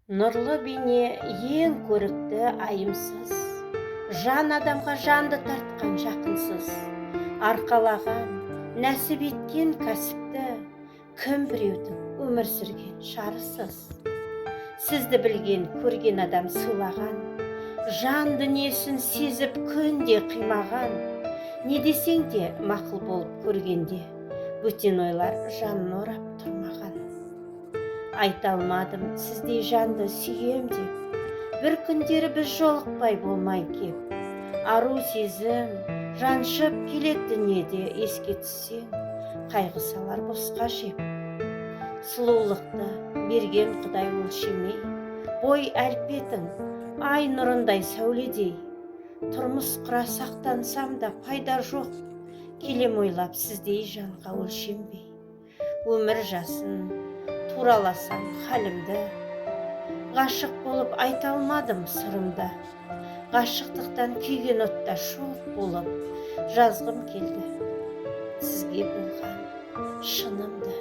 Нұрлы бейне ең көрікті айымсыз, жан адамға жанды тартқан жақынсыз, арқалаған, нәсіп еткен кәсіпті, кім біреудің өмір сүрген шарысыз. Сізді білген, көрген адам сыйлаған, жан дүниесін сезіп күнде қимаған, не десең де мақұл болып көргенде, бөтен ойлар жанын орап тұрмаған. Айта алмадым сіздей жанды сүйем деп, бір күндері біз жолықпай болмай кеп. Ару сезім жаншып келеді дүниеде, еске түссең, қайғы салар босқа жеп. Сұлулықты берген Құдай өлшемей, бой әлпетің ай нұрындай сәуледей. Тұрмыс құра сақтансам да пайда жоқ, келем ойлап сіздей жанға өлшенбей. Өмір жасын тураласам халімді, ғашық болып айта алмадым сырымды. Ғашықтықтан күйген отта шоқ болып, жазғым келді сізге болған шынымды.